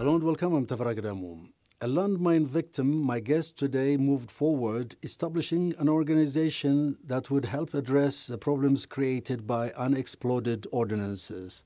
Hello and welcome, I'm Tafarag Damoum. A landmine victim, my guest today moved forward, establishing an organization that would help address the problems created by unexploded ordnances.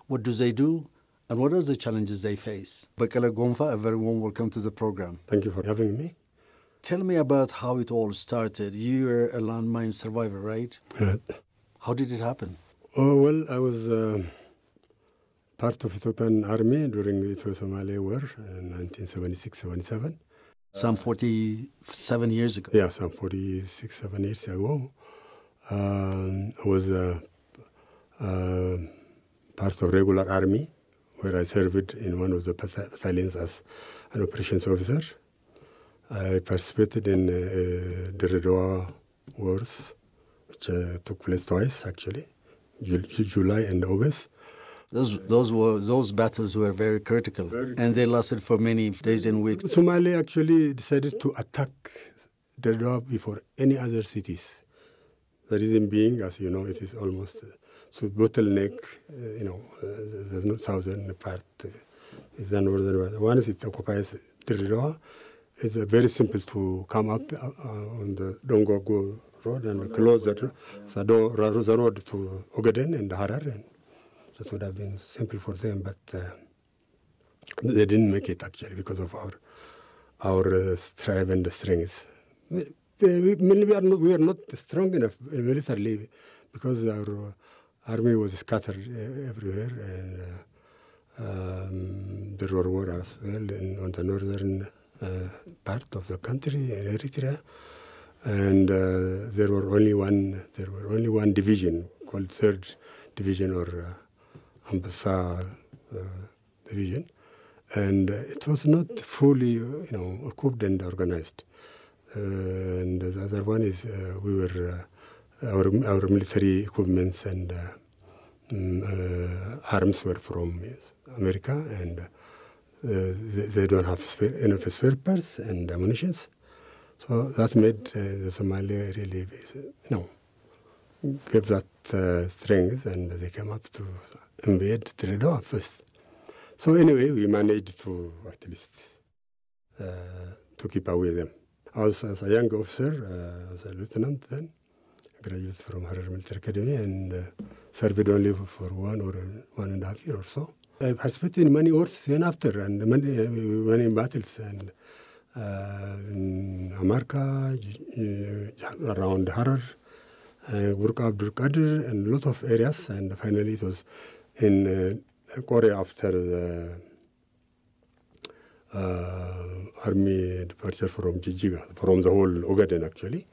What do they do, and what are the challenges they face? Bekele Gonfa, a very warm welcome to the program. Thank you for having me. Tell me about how it all started. You're a landmine survivor, right? How did it happen? Oh, well, I was part of Ethiopian army during the Ethio-Somalia War in 1976-77. Some 47 years ago. Yeah, some 46, 7 years ago. I was part of regular army, where I served in one of the battalions as an operations officer. I participated in the Redwa wars, which took place twice, actually, July and August. Those battles were very critical, and they lasted for many days and weeks. Somalia actually decided to attack Redwa before any other cities. The reason being, as you know, it is almost so bottleneck. The southern part is the northern part. Once it occupies Redwa, it's very simple to come up on the Dongogo road and close the road to Ogaden and Harar, and that would have been simple for them. But they didn't make it actually because of our strive and strength. We are not strong enough militarily because our army was scattered everywhere, and there were wars as well on the northern part of the country in Eritrea, and there were only one division called 3rd Division or Ambassa Division, and it was not fully equipped and organized. And the other one is we were our military equipments and arms were from America, and they don't have enough spare parts and ammunitions. So that made the Somali really, give that strength, and they came up to invade Redwa first. So anyway, we managed to at least to keep away them. I was as a young officer, as a lieutenant then, graduated from Harar Military Academy, and served only for 1.5 years or so. I participated in many wars then after, and many battles, and in Amarka, around Harar, Burqa Abdul Qadir, and a lot of areas, and finally it was in Korea after the army departure from Jijiga, from the whole Ogaden actually,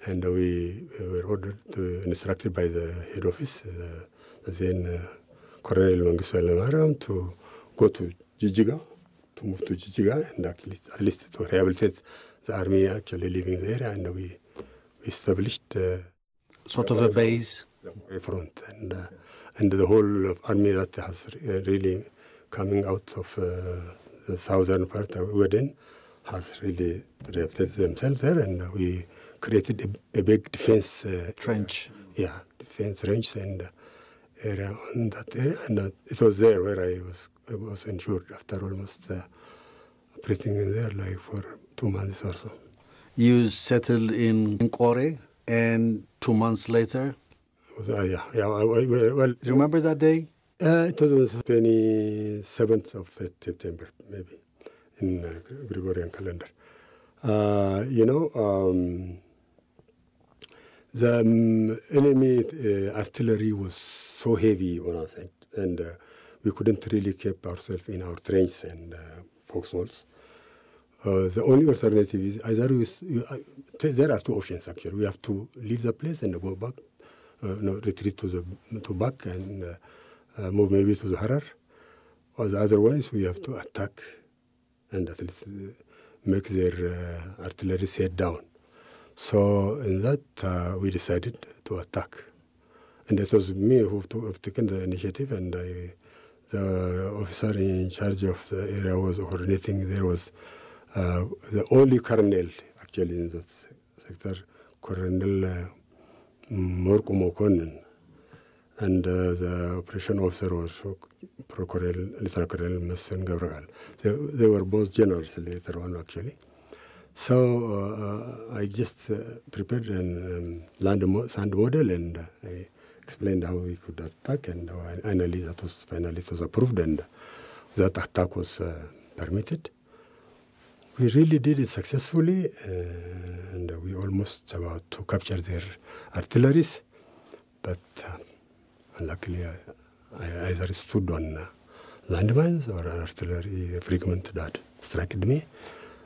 and we were ordered instructed by the head office, the then Colonel Mangistu Haile to go to Jijiga, to move to Jijiga, and actually at least to rehabilitate the army actually living there, and we established sort of a base, a front, and the whole army that has really coming out of the southern part of Ogaden has really rehabilitated themselves there, and we created a big defense trench. Yeah, defense range and area on that area, and it was there where I was insured after almost operating in there like for 2 months or so. You settled in Kore, and 2 months later? Well, remember that day? It was 27th of September, maybe, in Gregorian calendar. The enemy artillery was so heavy on us, and we couldn't really keep ourselves in our trenches and foxholes. The only alternative is either there are two options actually. We have to leave the place and go back, retreat to back and move maybe to the Harar, or the other one is we have to attack and at least make their artillery set down. So in that we decided to attack, and it was me who have taken the initiative, and the officer in charge of the area was coordinating. There was the only colonel actually in that sector, Colonel Morko Mokonnen, And the operation officer was Lieutenant Colonel Masfin Gavragal. They were both generals later on, actually. So I just prepared a sand model, and I explained how we could attack, and finally it was approved, and that attack was permitted. We really did it successfully, and we almost about to capture their artilleries, but unluckily I either stood on landmines or an artillery fragment that struck me.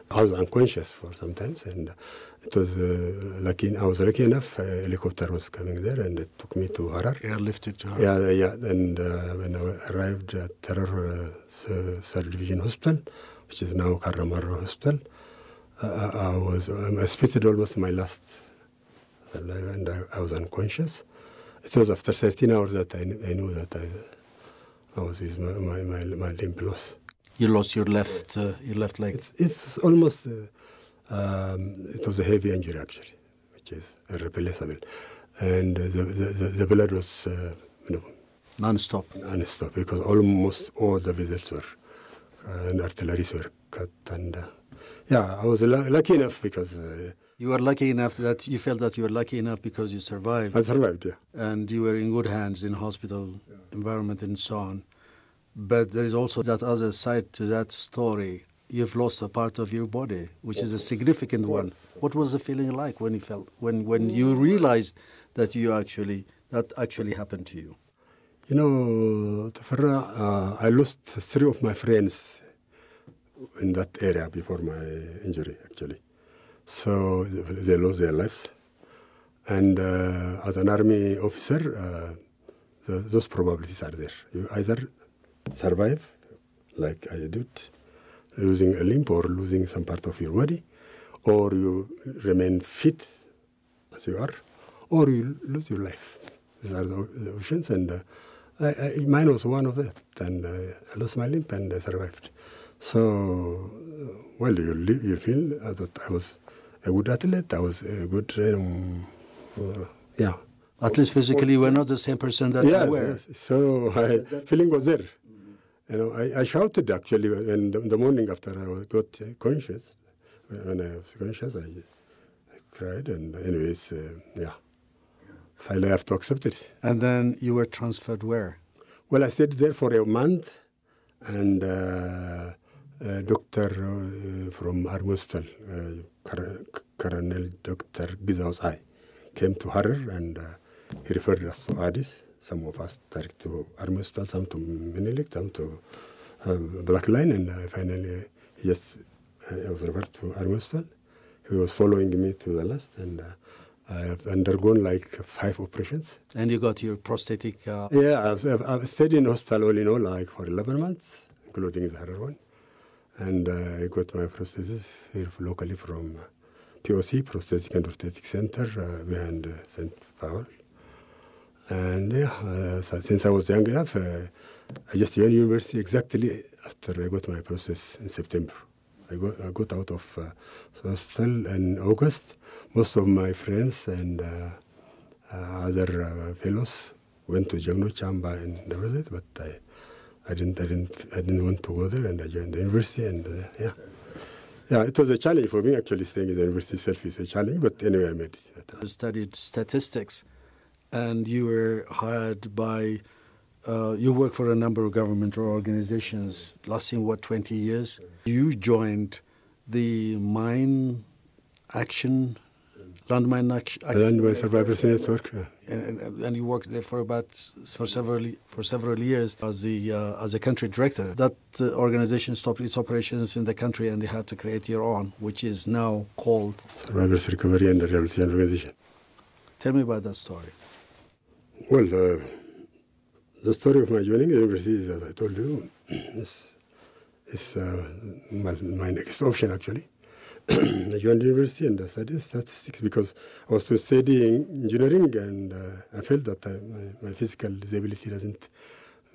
I was unconscious for some time, and it was I was lucky enough. A helicopter was coming there, and it took me to Harar. Airlifted to Harar. Yeah. And when I arrived at Terror 3rd Division Hospital, which is now Karramar Hospital, I spent almost my last life, and I was unconscious. It was after 13 hours that I knew that I was with my limb loss. You lost your left leg. It's almost, it was a heavy injury, actually, which is irreplaceable. And the blood was, Non-stop. Non-stop, because almost all the vessels were, and artilleries were cut. And I was lucky enough because... you were lucky enough that you felt that you were lucky enough because you survived. I survived, yeah. And you were in good hands in hospital environment and so on. But there is also that other side to that story. You've lost a part of your body, which is a significant one. What was the feeling like when you felt when you realized that that actually happened to you? You know, I lost 3 of my friends in that area before my injury, actually. So they lost their lives. And as an army officer, those probabilities are there. You either survive, like I did, losing a limb or losing some part of your body, or you remain fit as you are, or you lose your life. These are the options, and mine was one of that. And I lost my limb and I survived. So, well, you feel that I was a good athlete, I was a good, At least physically, you were not the same person that you were. Yes. So, feeling was there. You know, I shouted, actually, in the morning after I got conscious. When I was conscious, I cried, and anyways, finally I have to accept it. And then you were transferred where? Well, I stayed there for a month, and a doctor from Army Hospital, Colonel Dr. Gizausai, came to Harar, and he referred us to Addis. Some of us direct to Army Hospital, some to Minilik, some to Black Line, and finally I was referred to Army Hospital. He was following me to the last, and I have undergone like 5 operations. And you got your prosthetic... I've stayed in hospital all in all like for 11 months, including the Harar one. And I got my prosthesis here locally from POC, Prosthetic and Orthotic Center, behind St. Paul. And since I was young enough, I just joined university exactly after I got my process in September. I got out of hospital in August. Most of my friends and other fellows went to Jagno Chamba in the visit, but I didn't want to go there, and I joined the university. And it was a challenge for me. Actually, staying in the university itself is a challenge, but anyway, I made it. You studied statistics, and you were hired by. You worked for a number of government organizations, lasting 20 years. You joined the Landmine Survivors Network, and you worked there for several years as a country director. That organization stopped its operations in the country, and they had to create your own, which is now called Survivors Recovery and Rehabilitation Organization. Tell me about that story. Well, the story of my joining the university, as I told you, is my next option, actually. I joined the university and I studied statistics because I was studying engineering, and I felt that my physical disability doesn't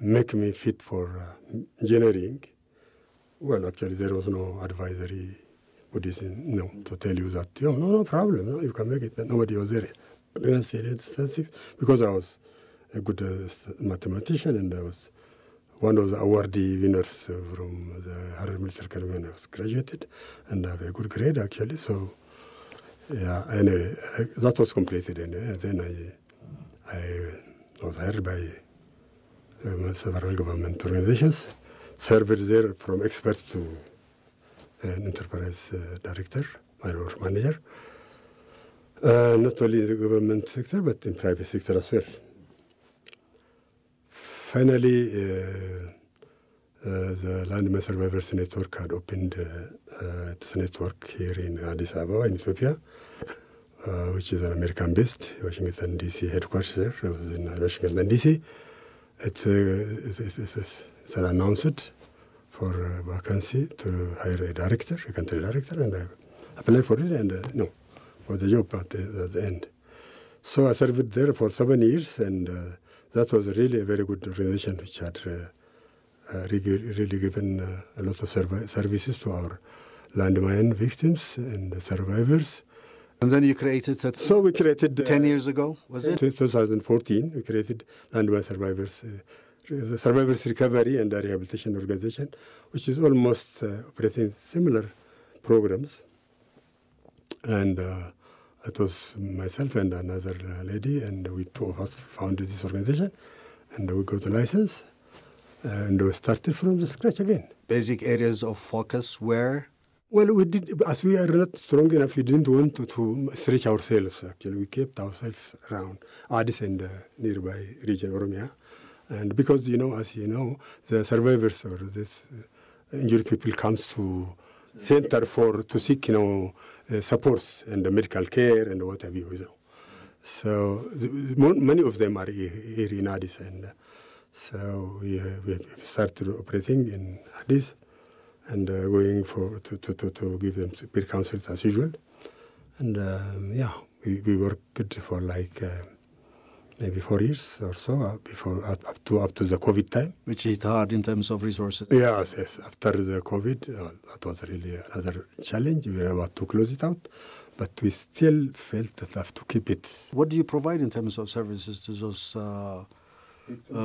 make me fit for engineering. Well, actually, there was no advisory bodies to tell you that, no problem, you can make it. Nobody was there. But then I studied statistics because I was a good mathematician, and I was one of the awardee winners from the Harvard Military Academy when I was graduated, and I have a good grade actually. So, yeah, anyway, that was completed anyway. And then I was hired by several government organizations, served there from expert to an enterprise director or manager, not only in the government sector but in private sector as well. Finally, the Landmine Survivors Network had opened its network here in Addis Ababa, in Ethiopia, which is an American-based, Washington, D.C. headquarters there. It was in Washington, D.C. It's announced for a vacancy to hire a director, a country director, and I applied for it, and for the job at the end. So I served there for 7 years, and that was really a very good organization, which had really given a lot of services to our landmine victims and survivors. And then you created that. So we created 10 years ago, was it? 2014, we created landmine survivors, the Survivors Recovery and Rehabilitation Organization, which is almost operating similar programs. And it was myself and another lady, and we two of us founded this organization, and we got a license, and we started from the scratch again. Basic areas of focus were? Well, we did, as we are not strong enough, we didn't want to stretch ourselves, actually. We kept ourselves around Addis and the nearby region, Oromia. And because, as you know, the survivors or this injured people comes to center to seek, supports and the medical care and what have you. So many of them are here in Addis, and so we started operating in Addis and going to give them peer counsels as usual. And we worked for like maybe 4 years or so before up to the COVID time, which hit hard in terms of resources. Yes. After the COVID, that was really another challenge. We were about to close it out, but we still felt that we have to keep it. What do you provide in terms of services to those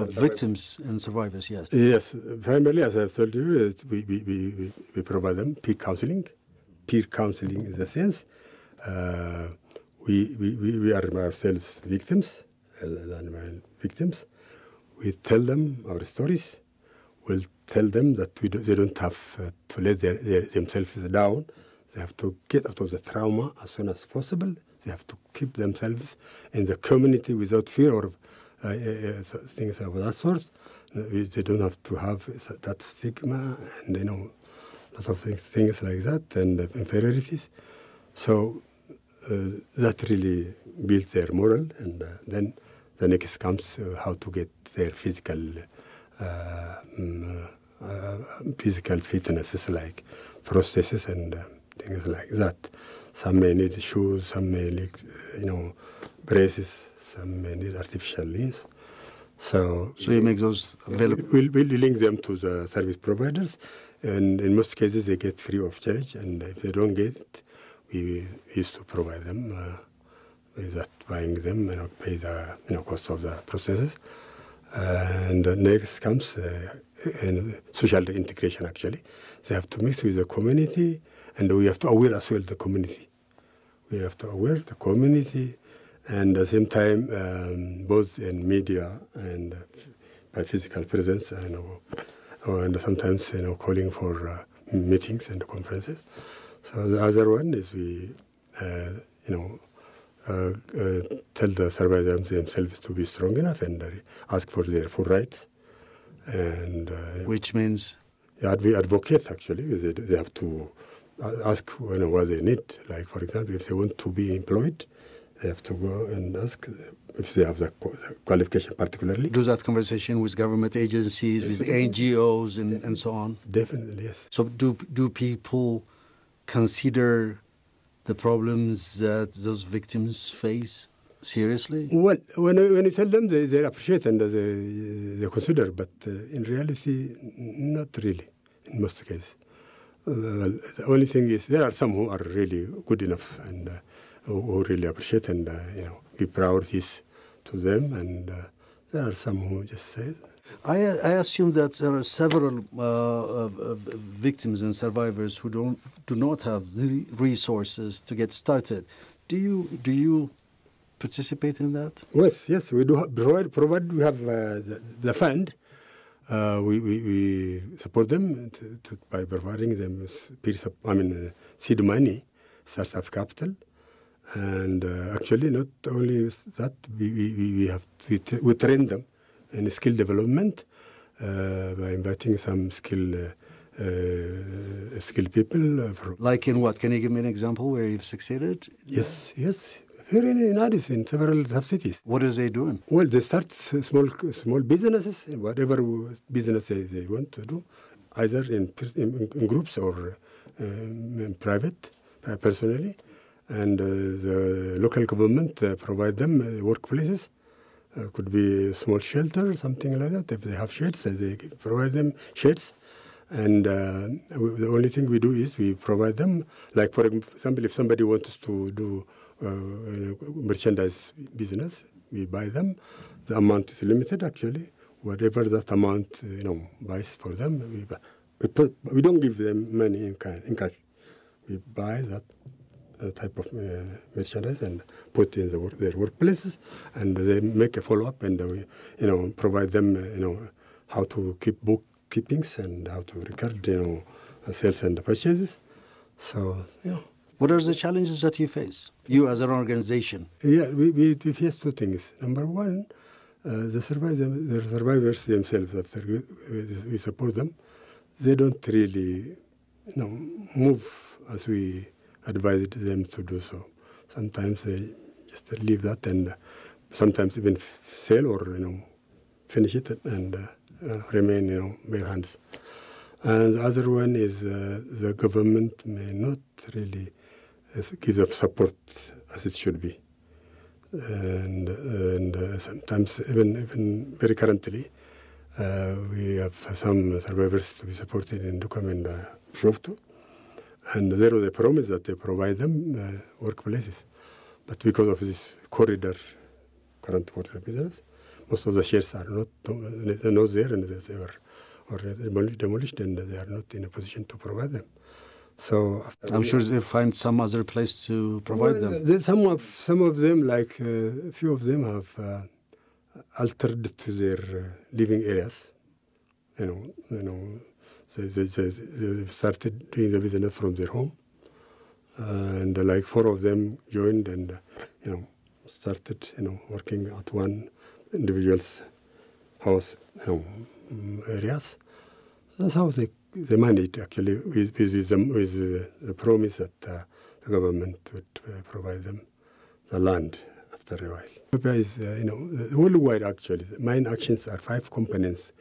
victims and survivors? Yes, primarily, as I've told you, we provide them peer counseling. Peer counseling in the sense we are ourselves victims. Landmine victims. We tell them our stories. We'll tell them that they don't have to let themselves down. They have to get out of the trauma as soon as possible. They have to keep themselves in the community without fear or things of that sort. They don't have to have that stigma and lots of things like that and inferiorities. So that really builds their moral, and then the next comes how to get their physical fitnesses, like prostheses and things like that. Some may need shoes, some may need, braces, some may need artificial limbs. So you make those available? We'll link them to the service providers, and in most cases they get free of charge, and if they don't get it, we used to provide them without buying them, pay the cost of the processes. And next comes social integration, actually. They have to mix with the community, and we have to aware as well the community. We have to aware the community, and at the same time, both in media and by physical presence, and sometimes calling for meetings and conferences. So the other one is we, tell the survivors themselves to be strong enough and ask for their full rights. And which means? Yeah, we advocate, actually. They have to ask what they need. Like, for example, if they want to be employed, they have to go and ask if they have the qualification particularly. Do that conversation with government agencies, with NGOs and so on? Definitely, yes. So do people consider the problems that those victims face seriously? Well, when you tell them, they appreciate and they consider, but in reality, not really, in most cases. The only thing is there are some who are really good enough and who really appreciate and give priorities to them, and There are some who just say. I assume that there are several victims and survivors who do not have the resources to get started. Do you participate in that? Yes, we do provide. We have the fund. We support them by providing them seed money, startup capital, and actually not only that, we train them in skill development by inviting some skilled people. Like in what? Can you give me an example where you've succeeded? Yes. Here in Addis, in several sub-cities. What are they doing? Well, they start small businesses, whatever businesses they want to do, either in groups or in private, personally. And the local government provide them workplaces. Could be a small shelter, something like that. If they have sheds, they provide them sheds. And the only thing we do is we provide them, like for example, if somebody wants to do merchandise business, we buy them. The amount is limited, actually. Whatever that amount, buys for them, we buy. We don't give them money in cash. We buy that type of merchandise and put in their workplaces, and they make a follow-up, and we, provide them, how to keep bookkeepings and how to record, sales and purchases. So, yeah. What are the challenges that you face, you as an organization? Yeah, we face two things. Number one, the survivors themselves, after we support them, they don't really, move as we advised them to do so. Sometimes they just leave that, and sometimes even sell or, finish it and remain, bare hands. And the other one is the government may not really give the support as it should be. And sometimes, even very currently, we have some survivors to be supported in Dukam and Shoftu. And there was a promise that they provide them workplaces. But because of this current corridor business, most of the shares are not there, and they were already demolished, and they are not in a position to provide them. So I'm sure they find some other place to provide them. Some of them, like a few of them, have altered to their living areas. They started doing the business from their home, and like 4 of them joined and started working at one individual's house areas. That's how they managed, actually, with the promise that the government would provide them the land after a while. Ethiopia is worldwide, actually. Mine actions are 5 components.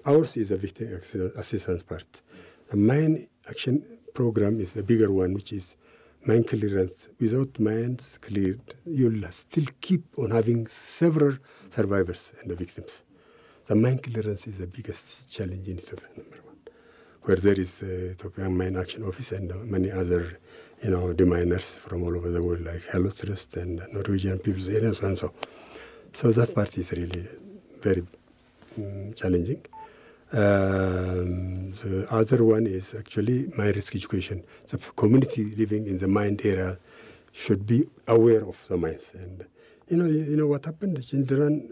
Ours is a victim assistance part. The mine action program is the bigger one, which is mine clearance. Without mines cleared, you'll still keep on having several survivors and the victims. The mine clearance is the biggest challenge in Ethiopia, number one, where there is Ethiopian Mine Action Office and many other, deminers from all over the world, like Hello Trust and Norwegian People's Area, and so on. So that part is really very challenging. The other one is actually mine risk education. The community living in the mine area should be aware of the mines. And you know what happened? The children,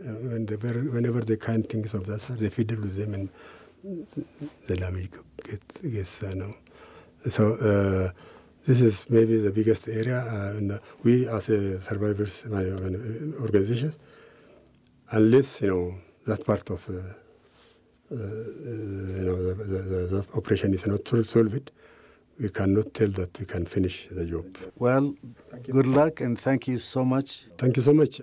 whenever they kind things of that sort, they fiddle with them, and the damage gets. So this is maybe the biggest area. And we, as a survivors organization, unless that part of the operation is not solved, we cannot tell that we can finish the job. Well, good luck, and thank you so much. Thank you so much.